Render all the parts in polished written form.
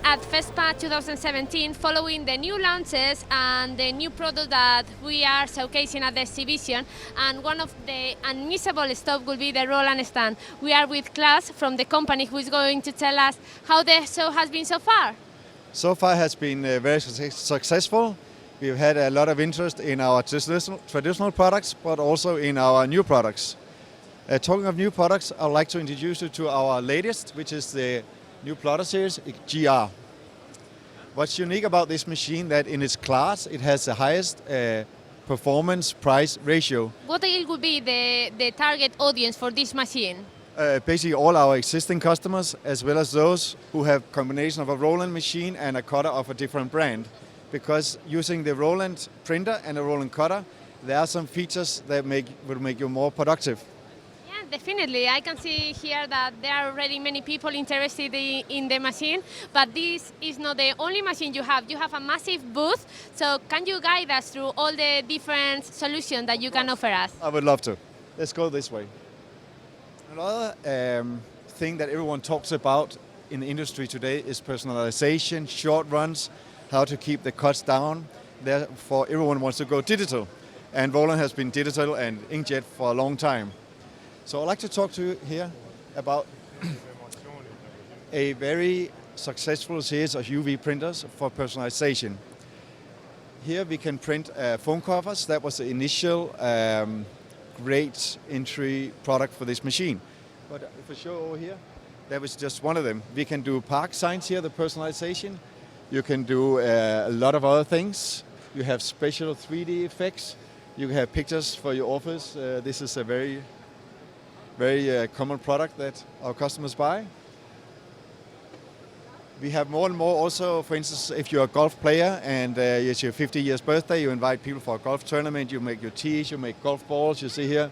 at FESPA 2017 following the new launches and the new product that we are showcasing at the exhibition, and one of the unmissable stuff will be the Roland stand. We are with Klaus from the company who is going to tell us how the show has been so far. So far has been very successful. We've had a lot of interest in our traditional products, but also in our new products. Talking of new products, I'd like to introduce you to our latest, which is the new plotter series, GR. What's unique about this machine that in its class it has the highest performance price ratio. What will be the target audience for this machine? Basically all our existing customers, as well as those who have combination of a Roland machine and a cutter of a different brand. Because using the Roland printer and a Roland cutter, there are some features that will make you more productive. Yeah, definitely. I can see here that there are already many people interested in the machine, but this is not the only machine you have. You have a massive booth, so can you guide us through all the different solutions that you can offer us? I would love to. Let's go this way. Another thing that everyone talks about in the industry today is personalization, short runs, how to keep the cuts down. Therefore, everyone wants to go digital. And Roland has been digital and inkjet for a long time. So I'd like to talk to you here about a very successful series of UV printers for personalization. Here we can print phone covers. That was the initial great entry product for this machine. But if I show over here, that was just one of them. We can do park signs here, the personalization. You can do a lot of other things. You have special 3D effects. You have pictures for your office. This is a very common product that our customers buy. We have more and more also, for instance, if you're a golf player and it's your 50 years birthday, you invite people for a golf tournament, you make your tees, you make golf balls, you see here,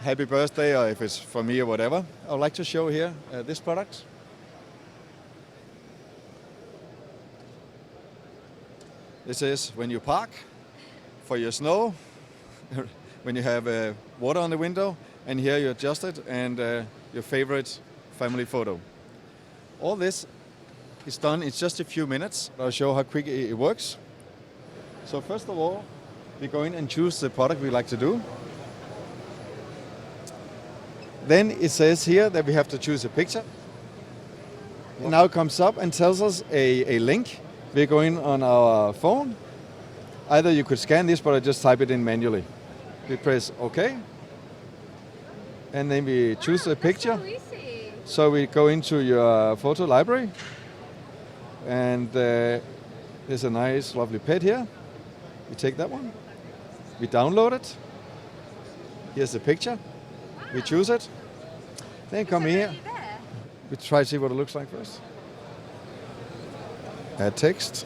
happy birthday, or if it's for me or whatever. I would like to show here this product. This is when you park, for your snow, when you have water on the window, and here you adjust it, and your favorite family photo. All this is done in just a few minutes. I'll show how quick it works. So first of all, we go in and choose the product we like to do. Then it says here that we have to choose a picture. And now it comes up and tells us a link. We're going on our phone. Either you could scan this, but I just type it in manually. We press OK. And then we choose a picture. So easy. So we go into your photo library. And there's a nice, lovely pet here. We take that one. We download it. Here's the picture. We choose it. Then come here. We try to see what it looks like first. Add text.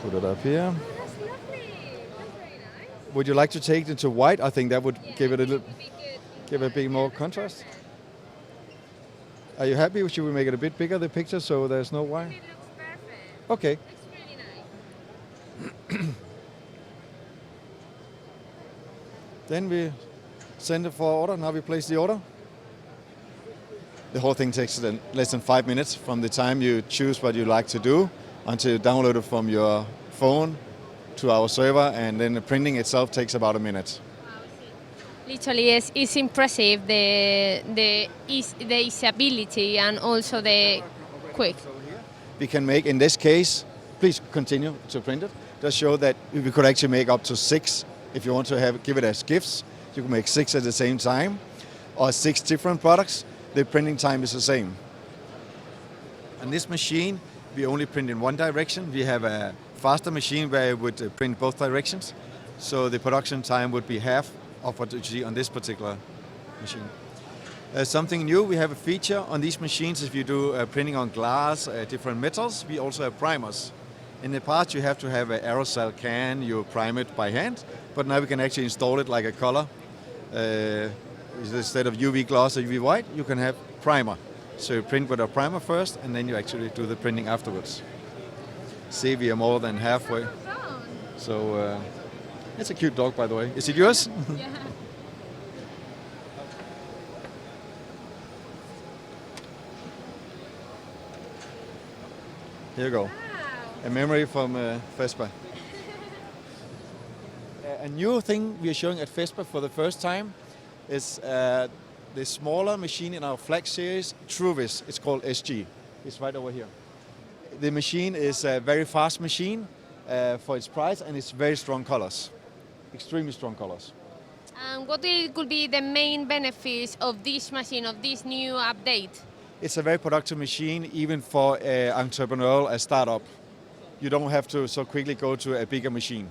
Put it up here. Oh, that's lovely. That's very nice. Would you like to take it to white? I think that would give it a little, Would be good. give it a bit more contrast. Are you happy? Should we make it a bit bigger, the picture, so there's no white? It looks perfect. Okay. Looks really nice. Then we send it for order. Now we place the order. The whole thing takes less than 5 minutes from the time you choose what you like to do until you download it from your phone to our server, and then the printing itself takes about a minute. Literally, it's impressive the easeability and also the quick. We can make, in this case, please continue to print it. Just show that we could actually make up to 6. If you want to give it as gifts, you can make 6 at the same time, or 6 different products. The printing time is the same. On this machine, we only print in one direction. We have a faster machine where it would print both directions. So the production time would be half of what you see on this particular machine. Something new, we have a feature on these machines. If you do printing on glass, different metals, we also have primers. In the past, you have to have an aerosol can, you prime it by hand, but now we can actually install it like a color. Instead of UV gloss or UV white, you can have primer. So you print with a primer first, and then you actually do the printing afterwards. See, we are more than halfway. So it's a cute dog, by the way. Is it yours? Yeah. Here you go. Wow. A memory from FESPA. A new thing we are showing at FESPA for the first time is the smaller machine in our flag series, Truvis. It's called SG. It's right over here. The machine is a very fast machine for its price, and it's very strong colors, extremely strong colors. And what could be the main benefits of this machine, of this new update? It's a very productive machine, even for an entrepreneur, a startup. You don't have to so quickly go to a bigger machine.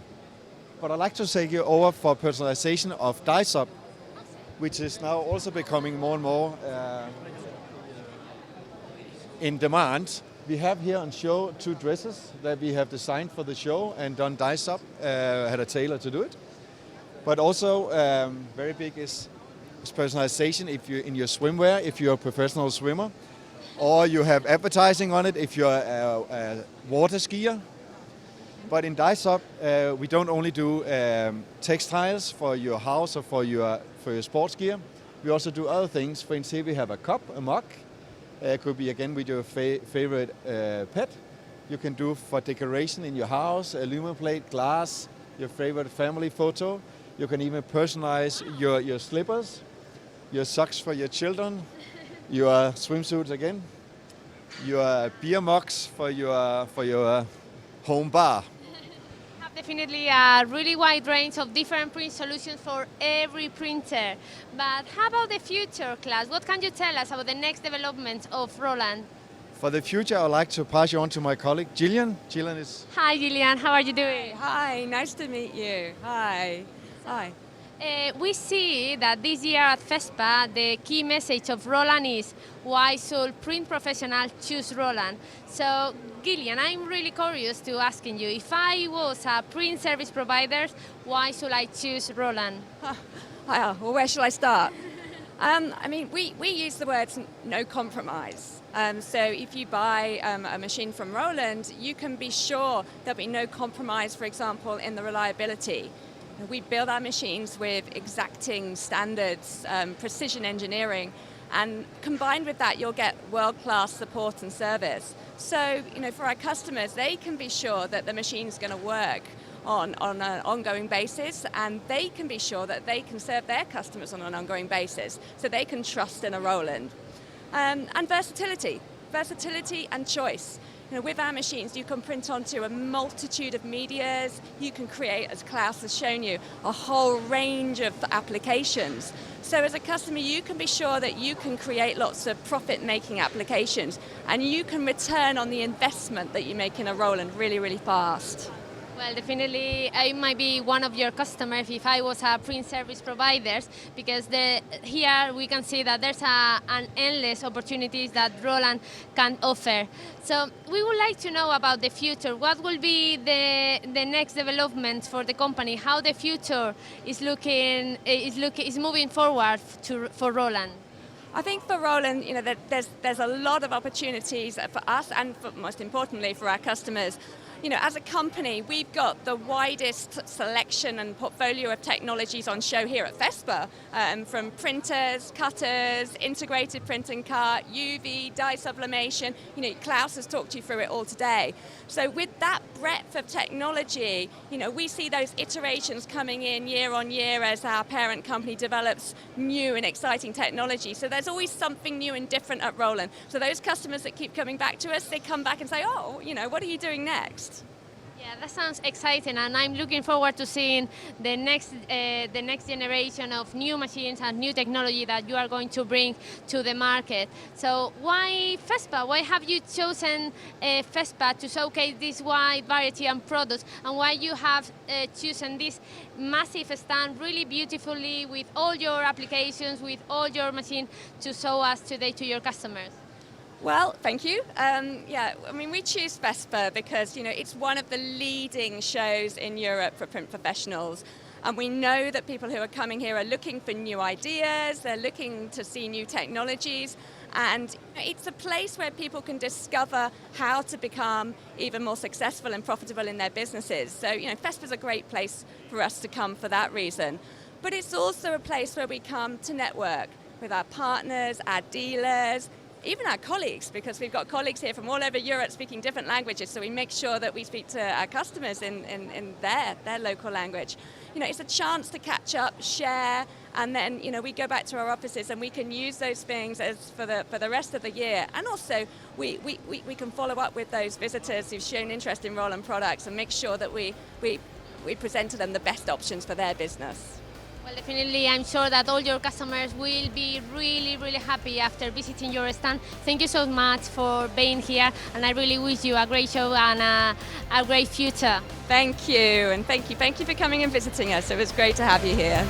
But I'd like to take you over for personalization of dice up, which is now also becoming more and more in demand. We have here on show 2 dresses that we have designed for the show and done dice up, had a tailor to do it. But also very big is personalization if you're in your swimwear, if you're a professional swimmer, or you have advertising on it if you're a water skier. But in Dice Up, we don't only do textiles for your house or for your sports gear. We also do other things. For instance, we have a cup, a mug. Could be again with your favorite pet. You can do for decoration in your house, aluminum plate, glass, your favorite family photo. You can even personalize your slippers, your socks for your children, your swimsuits again, your beer mugs for your home bar. Have definitely a really wide range of different print solutions for every printer. But how about the future, class? What can you tell us about the next developments of Roland? For the future, I'd like to pass you on to my colleague, Gillian. Gillian is... Hi, Gillian. How are you doing? Hi, nice to meet you. Hi. Hi. We see that this year at FESPA, the key message of Roland is why should print professionals choose Roland? So, Gillian, I'm really curious to asking you, if I was a print service provider, why should I choose Roland? Well, where shall I start? I mean, we use the words no compromise. So if you buy a machine from Roland, you can be sure there'll be no compromise, for example, in the reliability. We build our machines with exacting standards, precision engineering, and combined with that, you'll get world-class support and service. So, for our customers, they can be sure that the machine's going to work on an ongoing basis, and they can be sure that they can serve their customers on an ongoing basis, so they can trust in a Roland. And versatility and choice. With our machines, you can print onto a multitude of medias. You can create, as Klaus has shown you, a whole range of applications. So as a customer, you can be sure that you can create lots of profit-making applications, and you can return on the investment that you make in a Roland really, really fast. Well, definitely, I might be one of your customers if I was a print service provider, because here we can see that there's an endless opportunities that Roland can offer. So we would like to know about the future. What will be the next developments for the company? How the future is moving forward for Roland? I think for Roland, there's a lot of opportunities for us and most importantly for our customers. As a company, we've got the widest selection and portfolio of technologies on show here at FESPA, from printers, cutters, integrated printing cart, UV, dye sublimation. Klaus has talked you through it all today. So with that breadth of technology, we see those iterations coming in year on year as our parent company develops new and exciting technology. So there's always something new and different at Roland. So those customers that keep coming back to us, they come back and say, oh, what are you doing next? Yeah, that sounds exciting, and I'm looking forward to seeing the next generation of new machines and new technology that you are going to bring to the market. So why FESPA? Why have you chosen FESPA to showcase this wide variety of products, and why you have chosen this massive stand really beautifully with all your applications, with all your machines to show us today to your customers? Well, thank you. We choose FESPA because, it's one of the leading shows in Europe for print professionals. And we know that people who are coming here are looking for new ideas, they're looking to see new technologies, and it's a place where people can discover how to become even more successful and profitable in their businesses. So, FESPA is a great place for us to come for that reason. But it's also a place where we come to network with our partners, our dealers, even our colleagues, because we've got colleagues here from all over Europe speaking different languages, so we make sure that we speak to our customers in their local language. It's a chance to catch up, share, and then we go back to our offices and we can use those things as for the rest of the year. And also we can follow up with those visitors who've shown interest in Roland products and make sure that we present to them the best options for their business. Well, definitely, I'm sure that all your customers will be really, really happy after visiting your stand. Thank you so much for being here, and I really wish you a great show and a great future. Thank you, and thank you for coming and visiting us. It was great to have you here.